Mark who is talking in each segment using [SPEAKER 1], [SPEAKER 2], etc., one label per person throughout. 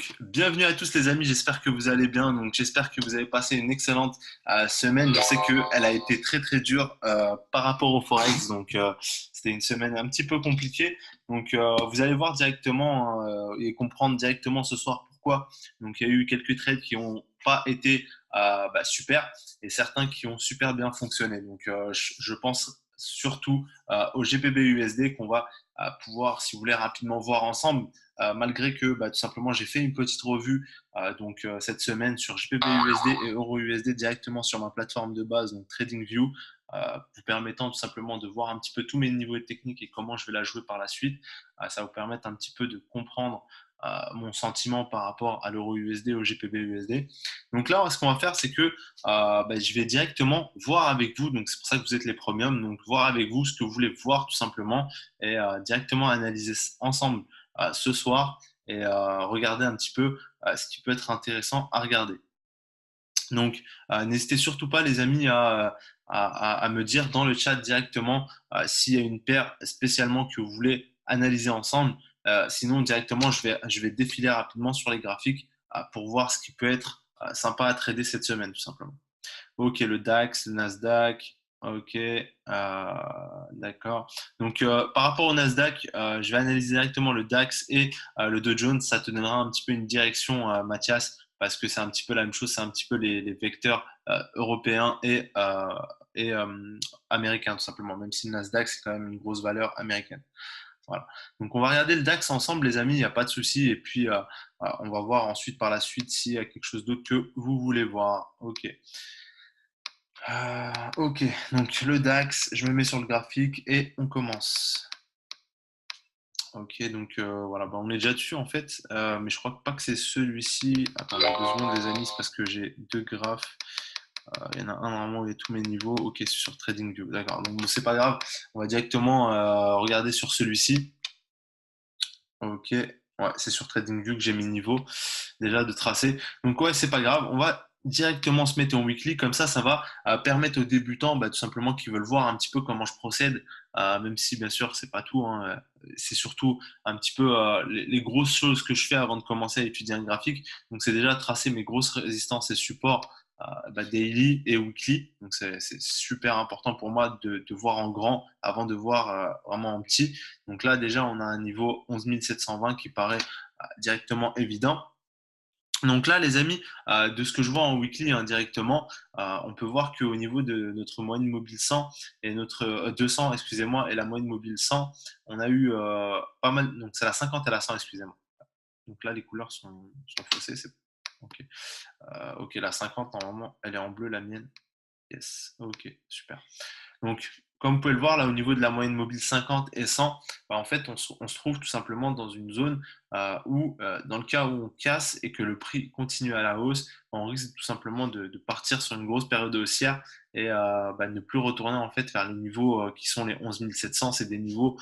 [SPEAKER 1] Donc, bienvenue à tous les amis, j'espère que vous allez bien. Donc, j'espère que vous avez passé une excellente semaine. Je sais qu'elle a été très très dure par rapport au Forex. Donc, c'était une semaine un petit peu compliquée. Donc, vous allez voir directement et comprendre directement ce soir pourquoi. Donc, il y a eu quelques trades qui n'ont pas été super et certains qui ont super bien fonctionné. Donc, je pense surtout au GBP USD qu'on va pouvoir, si vous voulez, rapidement voir ensemble. Malgré que tout simplement j'ai fait une petite revue cette semaine sur GBP/USD et Euro/USD directement sur ma plateforme de base, donc TradingView, vous permettant tout simplement de voir un petit peu tous mes niveaux techniques et comment je vais la jouer par la suite. Ça va vous permettre un petit peu de comprendre mon sentiment par rapport à l'Euro/USD, au GBP/USD. Donc là, ce qu'on va faire, c'est que je vais directement voir avec vous, donc c'est pour ça que vous êtes les premiums, donc voir avec vous ce que vous voulez voir tout simplement et directement analyser ensemble ce soir et regarder un petit peu ce qui peut être intéressant à regarder. Donc, n'hésitez surtout pas, les amis, à me dire dans le chat directement s'il y a une paire spécialement que vous voulez analyser ensemble. Sinon, directement, je vais défiler rapidement sur les graphiques pour voir ce qui peut être sympa à trader cette semaine, tout simplement. Ok, le DAX, le Nasdaq. Ok, d'accord. Donc, par rapport au Nasdaq, je vais analyser directement le DAX et le Dow Jones. Ça te donnera un petit peu une direction, Mathias, parce que c'est un petit peu la même chose. C'est un petit peu les vecteurs européens et américains, tout simplement. Même si le Nasdaq, c'est quand même une grosse valeur américaine. Voilà. Donc, on va regarder le DAX ensemble, les amis. Il n'y a pas de souci. Et puis, on va voir ensuite, par la suite, s'il y a quelque chose d'autre que vous voulez voir. Ok. Ok, donc le DAX, je me mets sur le graphique et on commence. Ok, donc voilà, on est déjà dessus en fait, mais je crois pas que c'est celui-ci. Attendez 2 secondes les amis, c'est parce que j'ai deux graphes. Il y en a un normalement où il y a tous mes niveaux. Ok, c'est sur TradingView, d'accord. Donc bon, c'est pas grave, on va directement regarder sur celui-ci. Ok, ouais, c'est sur TradingView que j'ai mes niveaux déjà de tracé. Donc ouais, c'est pas grave, on va directement se mettre en weekly, comme ça va permettre aux débutants tout simplement qui veulent voir un petit peu comment je procède, même si bien sûr c'est pas tout, hein, c'est surtout un petit peu les grosses choses que je fais avant de commencer à étudier un graphique. Donc c'est déjà tracer mes grosses résistances et supports daily et weekly. Donc c'est super important pour moi de voir en grand avant de voir vraiment en petit. Donc là déjà on a un niveau 11 720 qui paraît directement évident. Donc là, les amis, de ce que je vois en weekly directement, on peut voir qu'au niveau de notre moyenne mobile 100 et notre 200, excusez-moi, et la moyenne mobile 100, on a eu pas mal. Donc c'est la 50 et la 100, excusez-moi. Donc là, les couleurs sont faussées. Ok. Ok, la 50, normalement, elle est en bleu, la mienne. Yes. Ok, super. Donc, comme vous pouvez le voir, là, au niveau de la moyenne mobile 50 et 100, en fait, on se trouve tout simplement dans une zone où, dans le cas où on casse et que le prix continue à la hausse, on risque tout simplement de partir sur une grosse période haussière et ne plus retourner en fait vers les niveaux qui sont les 11 700. C'est des niveaux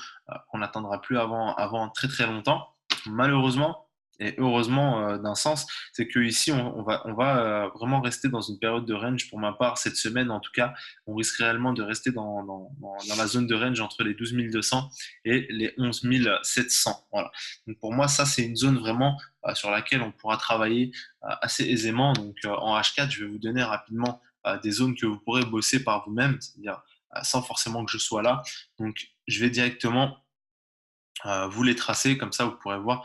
[SPEAKER 1] qu'on n'atteindra plus avant très très longtemps. Malheureusement, et heureusement d'un sens, c'est que ici on va vraiment rester dans une période de range. Pour ma part, cette semaine en tout cas, on risque réellement de rester dans la zone de range entre les 12 200 et les 11 700. Voilà. Donc pour moi, ça c'est une zone vraiment sur laquelle on pourra travailler assez aisément. Donc en H4, je vais vous donner rapidement des zones que vous pourrez bosser par vous-même, c'est-à-dire sans forcément que je sois là. Donc je vais directement vous les tracer, comme ça vous pourrez voir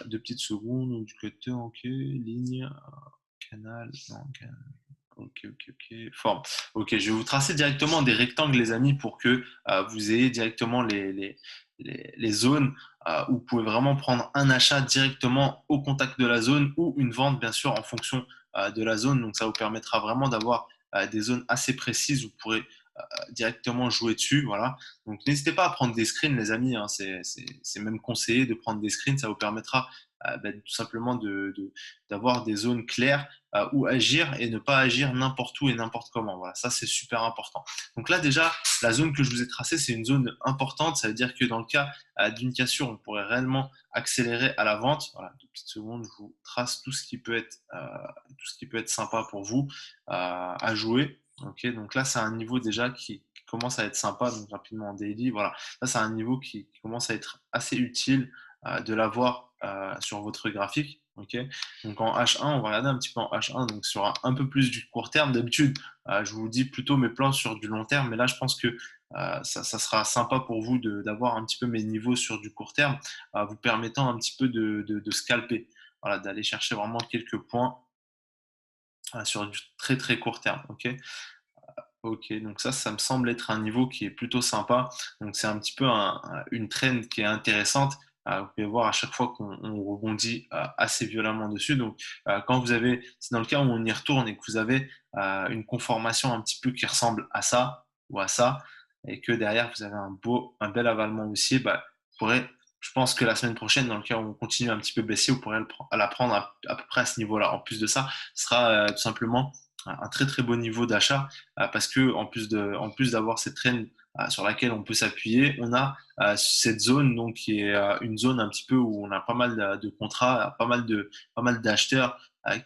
[SPEAKER 1] 2 petites secondes, indicateur, ok, ligne, canal, non, canal. Ok, ok, ok. Forme. Ok, je vais vous tracer directement des rectangles, les amis, pour que vous ayez directement les zones où vous pouvez vraiment prendre un achat directement au contact de la zone ou une vente, bien sûr, en fonction de la zone. Donc, ça vous permettra vraiment d'avoir des zones assez précises où vous pourrez directement jouer dessus. Voilà. Donc, n'hésitez pas à prendre des screens, les amis, hein. C'est même conseillé de prendre des screens. Ça vous permettra tout simplement d'avoir des zones claires où agir et ne pas agir n'importe où et n'importe comment. Voilà, ça c'est super important. Donc là déjà, la zone que je vous ai tracée, c'est une zone importante. Ça veut dire que dans le cas d'une cassure, on pourrait réellement accélérer à la vente. Voilà, 2 petites secondes, je vous trace tout ce qui peut être sympa pour vous à jouer. Ok, donc là c'est un niveau déjà qui commence à être sympa. Donc rapidement en daily, voilà, là c'est un niveau qui commence à être assez utile de l'avoir sur votre graphique. OK? Donc en H1, on va regarder un petit peu en H1, donc sur un peu plus du court terme. D'habitude, je vous dis plutôt mes plans sur du long terme, mais là, je pense que, ça sera sympa pour vous d'avoir un petit peu mes niveaux sur du court terme, vous permettant un petit peu de scalper. Voilà, d'aller chercher vraiment quelques points, sur du très, très court terme, OK? OK, donc ça me semble être un niveau qui est plutôt sympa. Donc c'est un petit peu une trend qui est intéressante. Vous pouvez voir à chaque fois qu'on rebondit, assez violemment dessus. Donc, quand vous avez c'est dans le cas où on y retourne et que vous avez, une conformation un petit peu qui ressemble à ça ou à ça et que derrière vous avez un bel avalement haussier, bah, vous pourrez je pense que la semaine prochaine, dans le cas où on continue un petit peu baissier, vous pourrez la prendre à peu près à ce niveau-là. En plus de ça, ce sera, tout simplement un très, très beau niveau d'achat parce que en plus d'avoir cette traîne sur laquelle on peut s'appuyer, on a cette zone donc qui est une zone un petit peu où on a pas mal de contrats, pas mal d'acheteurs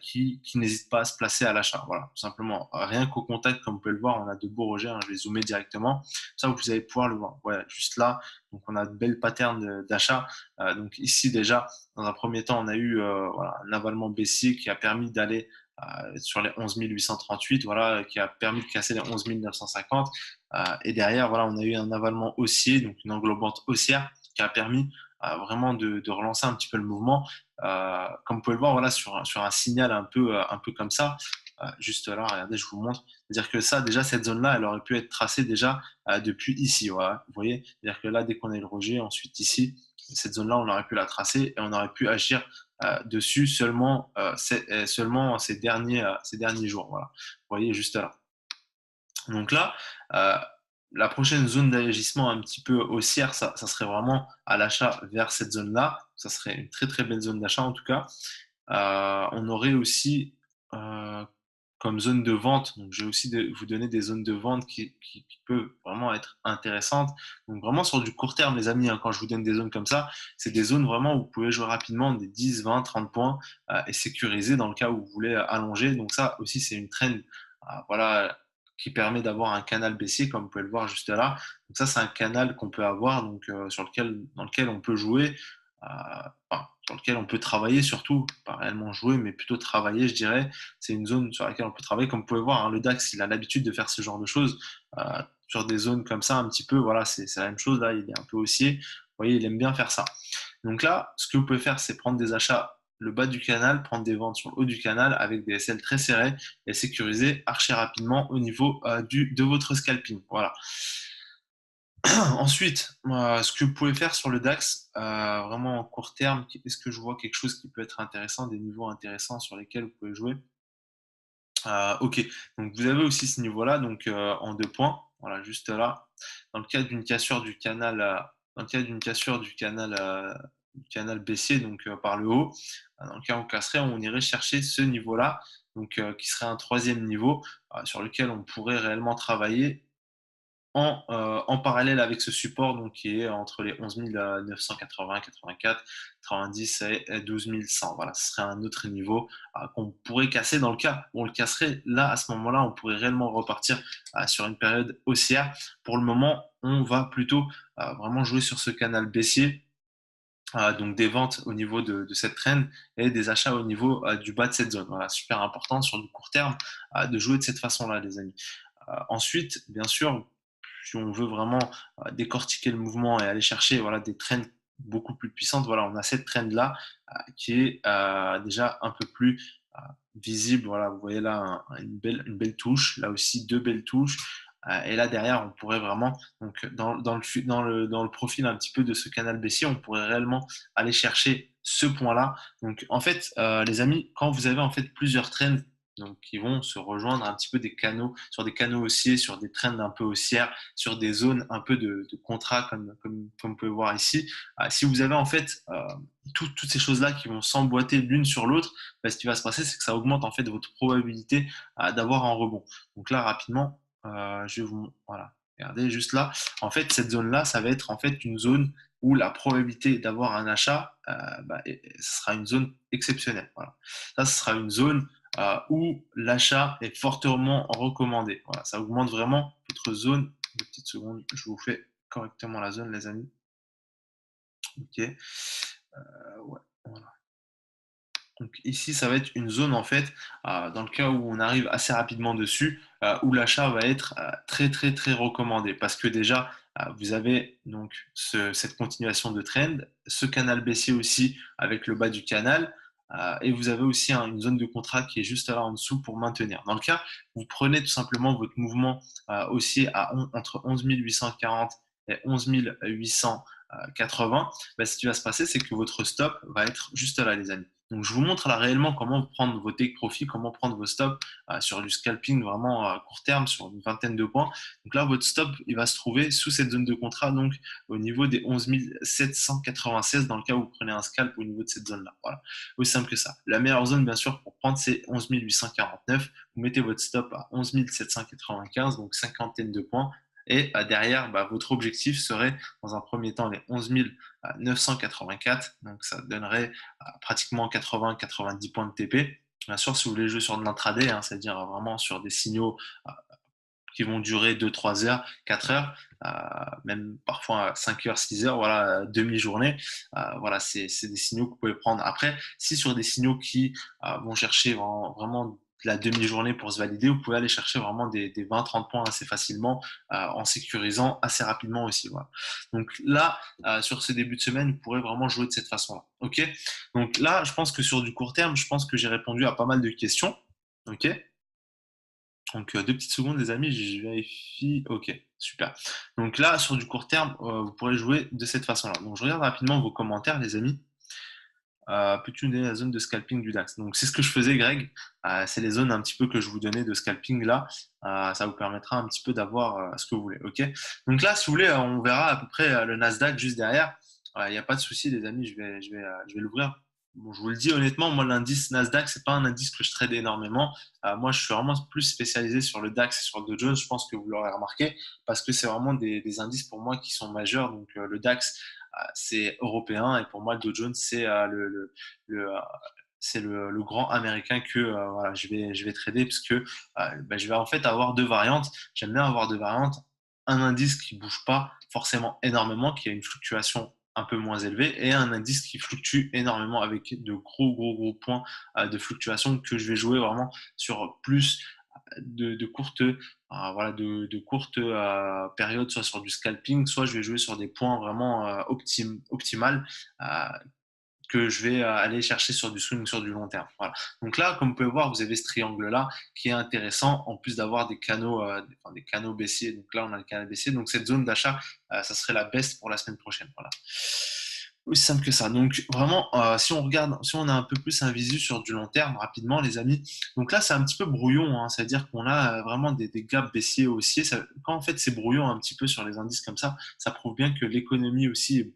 [SPEAKER 1] qui n'hésitent pas à se placer à l'achat. Voilà, tout simplement. Rien qu'au contact, comme vous pouvez le voir, on a de beaux rejets. Hein, je vais zoomer directement. Ça, vous allez pouvoir le voir. Ouais, juste là, donc on a de belles patterns d'achat. Donc ici déjà, dans un premier temps, on a eu voilà, un avalement baissier qui a permis d'aller sur les 11 838, voilà, qui a permis de casser les 11 950. Et derrière, voilà, on a eu un avalement haussier, donc une englobante haussière, qui a permis vraiment de relancer un petit peu le mouvement. Comme vous pouvez le voir, voilà, sur un signal un peu comme ça, juste là, regardez, je vous montre. C'est-à-dire que ça, déjà, cette zone-là, elle aurait pu être tracée déjà depuis ici. Voilà, vous voyez, c'est-à-dire que là, dès qu'on a eu le rejet, ensuite ici, cette zone-là, on aurait pu la tracer et on aurait pu agir dessus seulement ces derniers jours. Voilà. Vous voyez juste là. Donc là, euh, la prochaine zone d'agissement un petit peu haussière, ça serait vraiment à l'achat vers cette zone-là. Ça serait une très très belle zone d'achat en tout cas. On aurait aussi comme zone de vente, donc je vais aussi vous donner des zones de vente qui peuvent vraiment être intéressantes. Donc vraiment sur du court terme, les amis, hein, quand je vous donne des zones comme ça, c'est des zones vraiment où vous pouvez jouer rapidement des 10, 20, 30 points et sécuriser dans le cas où vous voulez allonger. Donc ça aussi, c'est une trend voilà, qui permet d'avoir un canal baissier, comme vous pouvez le voir juste là. Donc ça, c'est un canal qu'on peut avoir, donc dans lequel on peut jouer. Enfin, sur lequel on peut travailler surtout, pas réellement jouer, mais plutôt travailler, je dirais. C'est une zone sur laquelle on peut travailler. Comme vous pouvez voir, hein, le DAX, il a l'habitude de faire ce genre de choses. Sur des zones comme ça, un petit peu, voilà, c'est la même chose. Là, il est un peu haussier. Vous voyez, il aime bien faire ça. Donc là, ce que vous pouvez faire, c'est prendre des achats le bas du canal, prendre des ventes sur le haut du canal avec des SL très serrés et sécuriser archi rapidement au niveau de votre scalping. Voilà. Ensuite, ce que vous pouvez faire sur le DAX, vraiment en court terme, est-ce que je vois quelque chose qui peut être intéressant, des niveaux intéressants sur lesquels vous pouvez jouer? OK, donc vous avez aussi ce niveau-là, donc en 2 points, voilà, juste là. Dans le cas d'une cassure du canal, dans le cas d'une cassure du canal baissier, donc par le haut, dans le cas où on casserait, on irait chercher ce niveau-là, donc qui serait un troisième niveau, sur lequel on pourrait réellement travailler en parallèle avec ce support donc qui est entre les 11 980, 84, 90 et 12 100. Voilà, ce serait un autre niveau qu'on pourrait casser dans le cas où on le casserait. Là, à ce moment-là, on pourrait réellement repartir sur une période haussière. Pour le moment, on va plutôt vraiment jouer sur ce canal baissier. Donc des ventes au niveau de cette trend et des achats au niveau du bas de cette zone. Voilà, super important sur le court terme de jouer de cette façon-là, les amis. Ensuite, bien sûr, si on veut vraiment décortiquer le mouvement et aller chercher voilà, des trends beaucoup plus puissantes, voilà, on a cette trend-là qui est déjà un peu plus visible. Voilà, vous voyez là une belle touche, là aussi deux belles touches. Et là derrière, on pourrait vraiment, donc dans le profil un petit peu de ce canal baissier, on pourrait réellement aller chercher ce point-là. Donc en fait, les amis, quand vous avez en fait plusieurs trends donc qui vont se rejoindre un petit peu sur des canaux haussiers, sur des trends un peu haussières, sur des zones un peu de contrat comme vous pouvez voir ici. Si vous avez en fait toutes ces choses-là qui vont s'emboîter l'une sur l'autre, bah, ce qui va se passer, c'est que ça augmente en fait votre probabilité d'avoir un rebond. Donc là, rapidement, je vais vous voilà, regardez juste là. En fait, cette zone-là, ça va être en fait une zone où la probabilité d'avoir un achat, bah, ce sera une zone exceptionnelle. Voilà. Ça, ce sera une zone où l'achat est fortement recommandé. Voilà, ça augmente vraiment votre zone. Deux petites secondes, je vous fais correctement la zone, les amis. Ok. Ouais, voilà. Donc ici, ça va être une zone en fait, dans le cas où on arrive assez rapidement dessus, où l'achat va être très très très recommandé parce que déjà, vous avez donc cette continuation de trend, ce canal baissier aussi avec le bas du canal, et vous avez aussi une zone de contrat qui est juste là en dessous pour maintenir. Dans le cas, vous prenez tout simplement votre mouvement haussier entre 11 840 et 11 880, bah, ce qui va se passer, c'est que votre stop va être juste là, les amis. Donc, je vous montre là réellement comment prendre vos take profit, comment prendre vos stops sur du scalping vraiment à court terme, sur une vingtaine de points. Donc là, votre stop, il va se trouver sous cette zone de contrat, donc au niveau des 11 796, dans le cas où vous prenez un scalp au niveau de cette zone-là. Voilà, aussi simple que ça. La meilleure zone, bien sûr, pour prendre, c'est 11 849. Vous mettez votre stop à 11 795, donc cinquantaine de points. Et derrière, bah, votre objectif serait, dans un premier temps, les 11 984. Donc, ça donnerait pratiquement 80-90 points de TP. Bien sûr, si vous voulez jouer sur de l'intraday, hein, c'est-à-dire vraiment sur des signaux qui vont durer 2-3 heures, 4 heures, même parfois 5 heures, 6 heures, voilà, demi-journée. Voilà, c'est des signaux que vous pouvez prendre. Après, si sur des signaux qui vont chercher vraiment la demi-journée pour se valider, vous pouvez aller chercher vraiment des 20-30 points assez facilement en sécurisant assez rapidement aussi. Voilà. Donc là, sur ce début de semaine, vous pourrez vraiment jouer de cette façon-là. Ok. Donc là, je pense que sur du court terme, je pense que j'ai répondu à pas mal de questions. Ok. Donc, 2 petites secondes, les amis, je vérifie. Ok, super. Donc là, sur du court terme, vous pourrez jouer de cette façon-là. Donc, je regarde rapidement vos commentaires, les amis. Peux-tu nous donner la zone de scalping du DAX? Donc, c'est ce que je faisais, Greg. C'est les zones un petit peu que je vous donnais de scalping là. Ça vous permettra un petit peu d'avoir ce que vous voulez. Ok. Donc là, si vous voulez, on verra à peu près le Nasdaq juste derrière. Il n'y a pas de souci, les amis. Je vais l'ouvrir. Bon, je vous le dis honnêtement, moi l'indice Nasdaq, c'est pas un indice que je trade énormément. Moi, je suis vraiment plus spécialisé sur le DAX et sur le Dow Jones. Je pense que vous l'aurez remarqué parce que c'est vraiment des indices pour moi qui sont majeurs. Donc le DAX, c'est européen et pour moi le Dow Jones c'est le c'est le grand américain que voilà, je vais trader parce que bah, je vais en fait avoir deux variantes. J'aime bien avoir deux variantes. Un indice qui bouge pas forcément énormément, qui a une fluctuation un peu moins élevée, et un indice qui fluctue énormément avec de gros points de fluctuation que je vais jouer vraiment sur plus de courtes voilà, de courtes périodes, soit sur du scalping, soit je vais jouer sur des points vraiment optimales que je vais aller chercher sur du swing sur du long terme. Voilà. Donc là, comme vous pouvez voir, vous avez ce triangle-là qui est intéressant, en plus d'avoir des canaux baissiers. Donc là, on a le canal baissier. Donc cette zone d'achat, ça serait la best pour la semaine prochaine. Voilà. Aussi simple que ça. Donc vraiment, si on regarde, si on a un peu plus un visu sur du long terme, rapidement, les amis. Donc là, c'est un petit peu brouillon, hein, c'est-à-dire qu'on a vraiment des gaps baissiers haussiers. Quand en fait c'est brouillon un petit peu sur les indices comme ça prouve bien que l'économie aussi est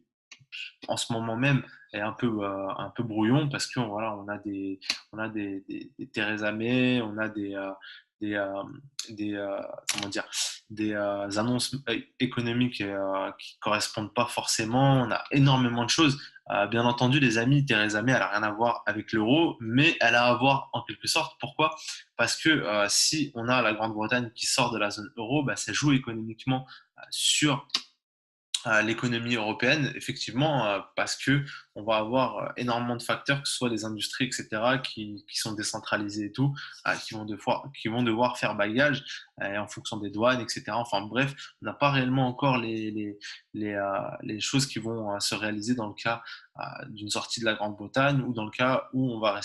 [SPEAKER 1] en ce moment même est un peu brouillon parce que voilà, on a des Theresa May, on a des, euh, comment dire, des annonces économiques qui correspondent pas forcément. On a énormément de choses. Bien entendu, les amis, Theresa May, elle a rien à voir avec l'euro, mais elle a à voir en quelque sorte. Pourquoi? Parce que si on a la Grande-Bretagne qui sort de la zone euro, bah, ça joue économiquement sur à l'économie européenne, effectivement, parce que on va avoir énormément de facteurs, que ce soit les industries, etc., qui sont décentralisées et tout, qui vont devoir faire bagage en fonction des douanes, etc. Enfin bref, on n'a pas réellement encore les choses qui vont se réaliser dans le cas d'une sortie de la Grande-Bretagne ou dans le cas où la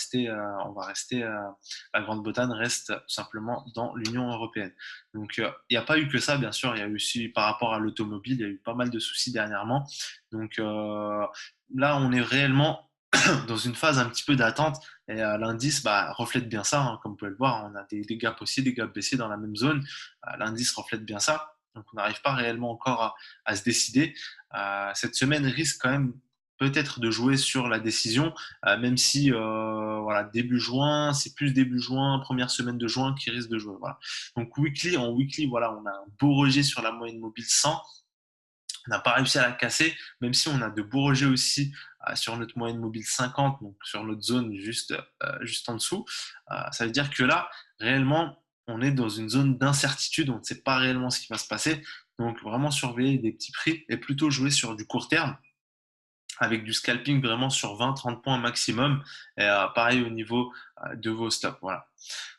[SPEAKER 1] Grande-Bretagne reste tout simplement dans l'Union européenne. Donc, il n'y a pas eu que ça, bien sûr. Il y a eu aussi, par rapport à l'automobile, il y a eu pas mal de soucis dernièrement. Donc, là, on est réellement dans une phase un petit peu d'attente. Et l'indice bah, reflète bien ça, hein, comme vous pouvez le voir. On a des gaps haussiers, des gaps baissiers dans la même zone. L'indice reflète bien ça. Donc, on n'arrive pas réellement encore à se décider. Cette semaine risque quand même peut-être de jouer sur la décision, même si voilà, début juin, c'est plus début juin, première semaine de juin qui risque de jouer. Voilà. Donc en weekly, voilà, on a un beau rejet sur la moyenne mobile 100. On n'a pas réussi à la casser, même si on a de beaux rejets aussi sur notre moyenne mobile 50, donc sur notre zone juste en dessous. Ça veut dire que là, réellement, on est dans une zone d'incertitude, on ne sait pas réellement ce qui va se passer. Donc vraiment surveiller des petits prix et plutôt jouer sur du court terme avec du scalping vraiment sur 20-30 points maximum. Et pareil au niveau de vos stops. Voilà.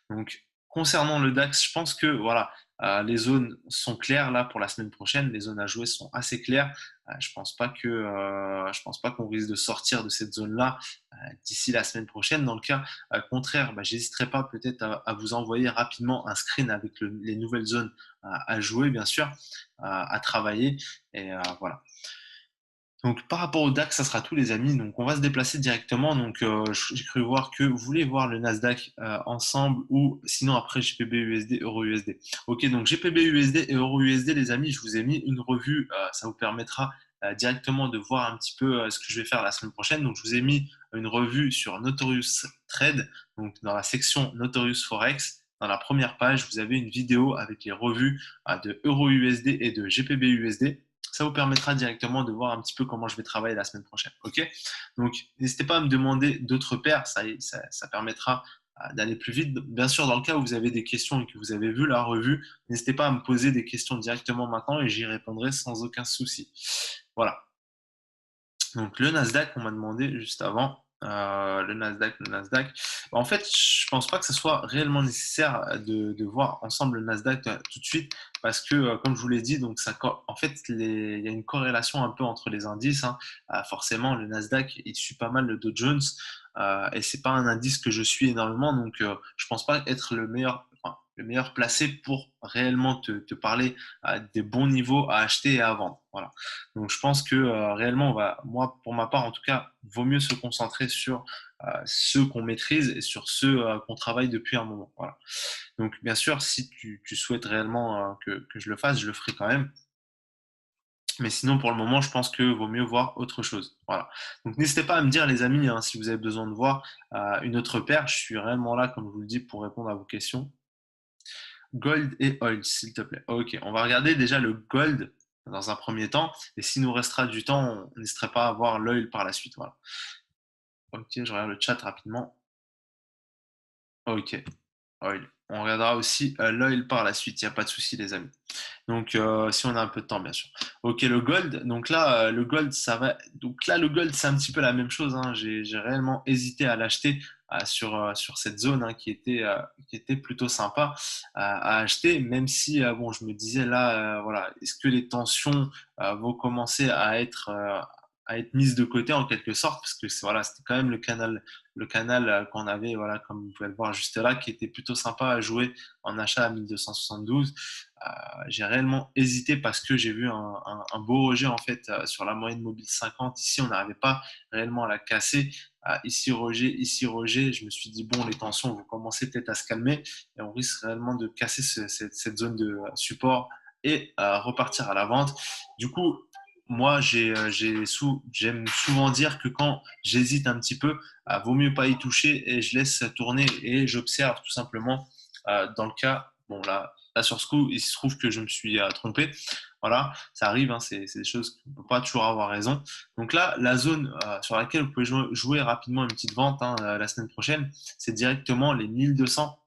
[SPEAKER 1] Donc, concernant le DAX, je pense que voilà, les zones sont claires là pour la semaine prochaine. Les zones à jouer sont assez claires. Je pense pas qu'on risque de sortir de cette zone-là d'ici la semaine prochaine. Dans le cas contraire, j'hésiterai pas peut-être à vous envoyer rapidement un screen avec les nouvelles zones à jouer, bien sûr, à travailler. Et voilà. Donc, par rapport au DAX, ça sera tout, les amis. Donc, on va se déplacer directement. Donc, j'ai cru voir que vous voulez voir le Nasdaq ensemble ou sinon après GPB USD, Euro USD. Ok, donc GPB USD et Euro USD, les amis, je vous ai mis une revue. Ça vous permettra directement de voir un petit peu ce que je vais faire la semaine prochaine. Donc, je vous ai mis une revue sur Notorious Trade, donc dans la section Notorious Forex. Dans la première page, vous avez une vidéo avec les revues de Euro USD et de GPB USD. Ça vous permettra directement de voir un petit peu comment je vais travailler la semaine prochaine. Ok. Donc, n'hésitez pas à me demander d'autres paires. Ça permettra d'aller plus vite. Bien sûr, dans le cas où vous avez des questions et que vous avez vu la revue, n'hésitez pas à me poser des questions directement maintenant et j'y répondrai sans aucun souci. Voilà. Donc, le Nasdaq, on m'a demandé juste avant. Le Nasdaq. En fait, je pense pas que ce soit réellement nécessaire de voir ensemble le Nasdaq tout de suite parce que, comme je vous l'ai dit, donc en fait, il y a une corrélation un peu entre les indices. Hein. Forcément, le Nasdaq, il suit pas mal le Dow Jones et c'est pas un indice que je suis énormément, donc je pense pas être le meilleur placé pour réellement te parler des bons niveaux à acheter et à vendre. Voilà. Donc je pense que réellement, moi pour ma part en tout cas, vaut mieux se concentrer sur ceux qu'on maîtrise et sur ceux qu'on travaille depuis un moment. Voilà. Donc bien sûr, si tu souhaites réellement que je le fasse, je le ferai quand même. Mais sinon, pour le moment, je pense que vaut mieux voir autre chose. Voilà. Donc n'hésitez pas à me dire, les amis, hein, si vous avez besoin de voir une autre paire. Je suis réellement là, comme je vous le dis, pour répondre à vos questions. Gold et oil, s'il te plaît. Ok, on va regarder déjà le gold dans un premier temps. Et s'il nous restera du temps, on n'hésitera pas à voir l'oil par la suite. Voilà. Ok, je regarde le chat rapidement. Ok, oil. On regardera aussi l'oil par la suite, il n'y a pas de souci, les amis. Donc, si on a un peu de temps, bien sûr. Ok, le gold. Donc là, le gold, ça va. Donc là, le gold, c'est un petit peu la même chose. Hein. J'ai réellement hésité à l'acheter sur cette zone hein, qui était plutôt sympa à acheter, même si bon, je me disais là, voilà, est-ce que les tensions vont commencer à être mises de côté en quelque sorte, parce que voilà, c'était quand même le canal qu'on avait, voilà, comme vous pouvez le voir juste là, qui était plutôt sympa à jouer en achat à 1272. J'ai réellement hésité parce que j'ai vu un beau rejet en fait sur la moyenne mobile 50. Ici, on n'arrivait pas réellement à la casser. Ici rejet. Je me suis dit bon, les tensions vont commencer peut-être à se calmer et on risque réellement de casser cette zone de support et repartir à la vente. Du coup, moi, j'aime souvent dire que quand j'hésite un petit peu, vaut mieux pas y toucher et je laisse tourner et j'observe tout simplement. Dans le cas, bon là sur ce coup, il se trouve que je me suis trompé. Voilà, ça arrive, hein, c'est des choses qu'on ne peut pas toujours avoir raison. Donc là, la zone sur laquelle vous pouvez jouer rapidement une petite vente hein, la semaine prochaine, c'est directement les 1200,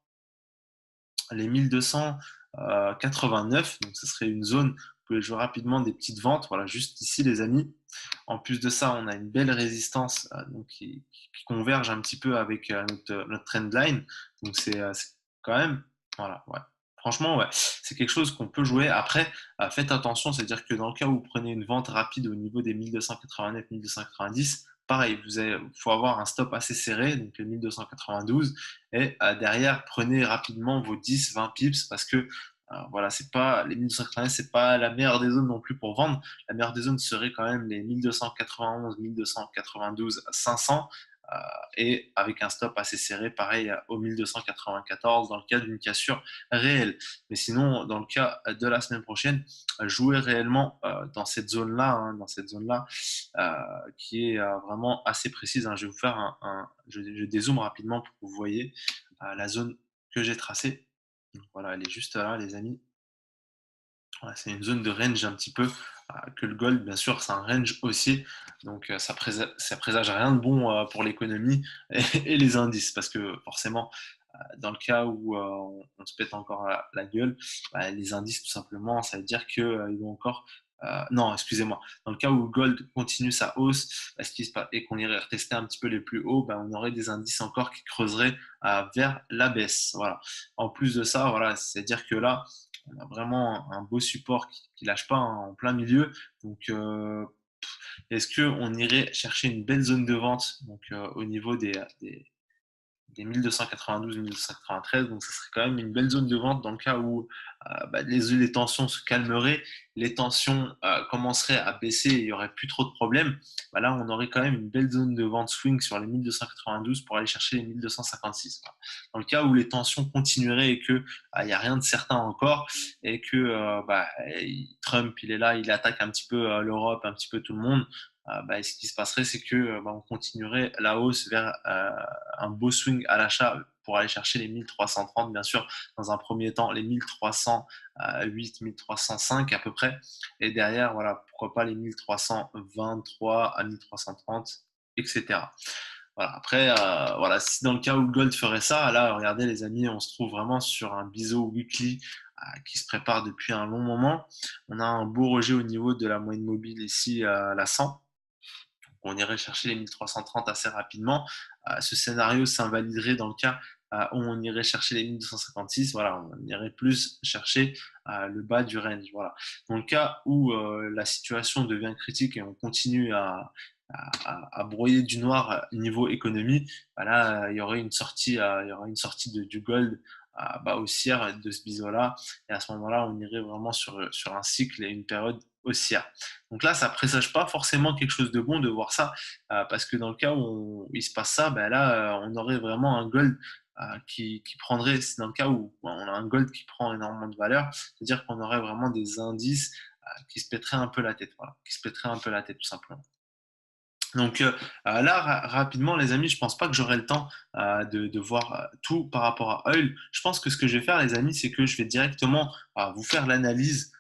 [SPEAKER 1] les 1289. Donc ce serait une zone, vous pouvez jouer rapidement des petites ventes. Voilà, juste ici les amis. En plus de ça, on a une belle résistance donc qui converge un petit peu avec notre trendline. Donc c'est quand même, voilà, ouais. Franchement, ouais, c'est quelque chose qu'on peut jouer. Après, faites attention, c'est-à-dire que dans le cas où vous prenez une vente rapide au niveau des 1289, 1290, pareil, il faut avoir un stop assez serré, donc le 1292, et derrière, prenez rapidement vos 10, 20 pips parce que voilà, c'est pas les 1290, c'est pas la meilleure des zones non plus pour vendre. La meilleure des zones serait quand même les 1291, 1292, 500 et avec un stop assez serré, pareil au 1294 dans le cas d'une cassure réelle. Mais sinon, dans le cas de la semaine prochaine, jouer réellement dans cette zone-là, hein, qui est vraiment assez précise. Hein. Je vais vous faire je dézoome rapidement pour que vous voyez la zone que j'ai tracée. Donc voilà, elle est juste là, les amis. Voilà, c'est une zone de range un petit peu que le gold, bien sûr, c'est un range haussier. Donc ça présage rien de bon pour l'économie et les indices parce que forcément, dans le cas où on se pète encore la gueule, les indices, tout simplement, ça veut dire qu'ils vont encore non, excusez-moi. Dans le cas où le gold continue sa hausse, ce qui se passe, et qu'on irait retester un petit peu les plus hauts, on aurait des indices encore qui creuseraient vers la baisse. Voilà. En plus de ça, voilà, c'est-à-dire que là, on a vraiment un beau support qui lâche pas hein, en plein milieu. Donc, est-ce qu'on irait chercher une belle zone de vente donc, au niveau des 1292-1293, donc ça serait quand même une belle zone de vente dans le cas où les tensions se calmeraient, les tensions commenceraient à baisser et il n'y aurait plus trop de problèmes. Là, on aurait quand même une belle zone de vente swing sur les 1292 pour aller chercher les 1256. Voilà. Dans le cas où les tensions continueraient et que il n'y a rien de certain encore et que Trump il est là, il attaque un petit peu l'Europe, un petit peu tout le monde. Ce qui se passerait, c'est que on continuerait la hausse vers un beau swing à l'achat pour aller chercher les 1330, bien sûr, dans un premier temps, les 1308, 1305 à peu près. Et derrière, voilà, pourquoi pas les 1323 à 1330, etc. Voilà. Après, voilà, si dans le cas où le gold ferait ça, là, regardez les amis, on se trouve vraiment sur un biseau weekly qui se prépare depuis un long moment. On a un beau rejet au niveau de la moyenne mobile ici, la 100. On irait chercher les 1330 assez rapidement. Ce scénario s'invaliderait dans le cas où on irait chercher les 1256. Voilà, on irait plus chercher le bas du range. Voilà. Dans le cas où la situation devient critique et on continue à broyer du noir niveau économie, là, il y aurait une sortie, du gold haussière de ce biseau-là. Et à ce moment-là, on irait vraiment sur un cycle et une période haussière. Donc là, ça présage pas forcément quelque chose de bon de voir ça, parce que dans le cas où il se passe ça, là, on aurait vraiment un gold qui prendrait, c'est dans le cas où on a un gold qui prend énormément de valeur, c'est-à-dire qu'on aurait vraiment des indices qui se pèteraient un peu la tête, voilà, qui se pèteraient un peu la tête tout simplement. Donc là, rapidement, les amis, je pense pas que j'aurai le temps de voir tout par rapport à Oil. Je pense que ce que je vais faire, les amis, c'est que je vais directement vous faire l'analyse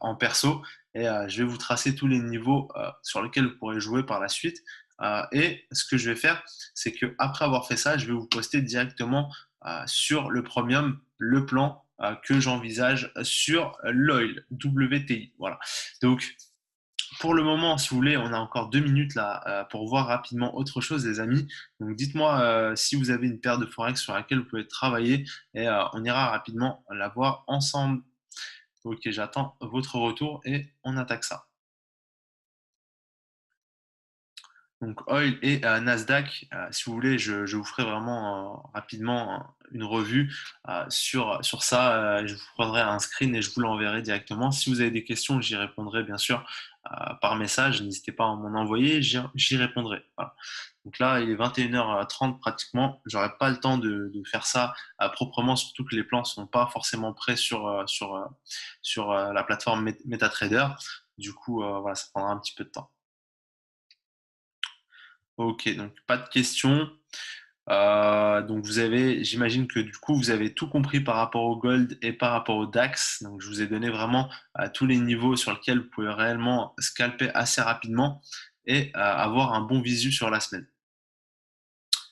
[SPEAKER 1] en perso et je vais vous tracer tous les niveaux sur lesquels vous pourrez jouer par la suite. Et ce que je vais faire, c'est que après avoir fait ça, je vais vous poster directement sur le Premium le plan que j'envisage sur l'Oil WTI. Voilà. Donc pour le moment, si vous voulez, on a encore 2 minutes là pour voir rapidement autre chose, les amis. Donc, dites-moi si vous avez une paire de forex sur laquelle vous pouvez travailler et on ira rapidement la voir ensemble. Ok, j'attends votre retour et on attaque ça. Donc Oil et Nasdaq, si vous voulez, je vous ferai vraiment rapidement une revue sur ça. Je vous prendrai un screen et je vous l'enverrai directement. Si vous avez des questions, j'y répondrai bien sûr par message. N'hésitez pas à m'en envoyer, j'y répondrai. Voilà. Donc là, il est 21h30 pratiquement. J'aurai pas le temps de faire ça proprement, surtout que les plans sont pas forcément prêts sur la plateforme MetaTrader. Du coup, voilà, ça prendra un petit peu de temps. Ok, donc pas de questions. Donc j'imagine que du coup, vous avez tout compris par rapport au gold et par rapport au DAX. Donc je vous ai donné vraiment tous les niveaux sur lesquels vous pouvez réellement scalper assez rapidement et avoir un bon visu sur la semaine.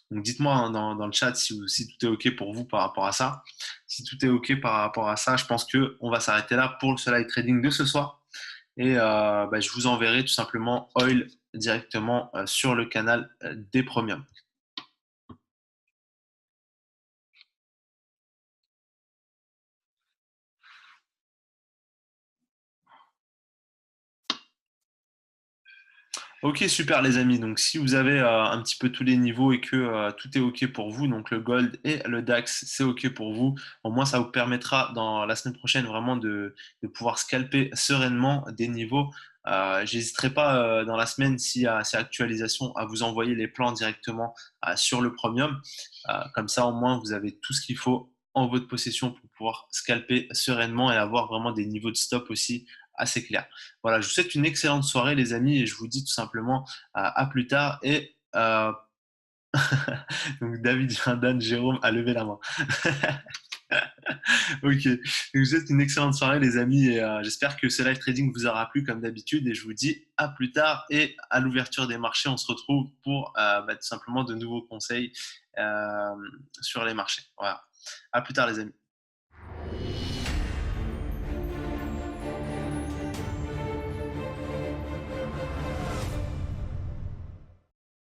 [SPEAKER 1] Donc dites-moi hein, dans le chat si tout est ok pour vous par rapport à ça. Si tout est ok par rapport à ça, je pense que on va s'arrêter là pour ce live trading de ce soir. Et je vous enverrai tout simplement Oil directement sur le canal des Premium. Ok, super les amis. Donc si vous avez un petit peu tous les niveaux et que tout est ok pour vous, donc le Gold et le DAX, c'est ok pour vous, au moins ça vous permettra dans la semaine prochaine vraiment de pouvoir scalper sereinement des niveaux. J'hésiterai pas dans la semaine s'il y a ces actualisations à vous envoyer les plans directement sur le Premium. Comme ça au moins vous avez tout ce qu'il faut en votre possession pour pouvoir scalper sereinement et avoir vraiment des niveaux de stop aussi assez clairs. Voilà, je vous souhaite une excellente soirée, les amis, et je vous dis tout simplement à plus tard. Et donc David, Jordan, Jérôme a levé la main. Ok, donc je vous souhaite une excellente soirée, les amis, et j'espère que ce live trading vous aura plu comme d'habitude. Et je vous dis à plus tard et à l'ouverture des marchés, on se retrouve pour tout simplement de nouveaux conseils sur les marchés. Voilà, à plus tard, les amis.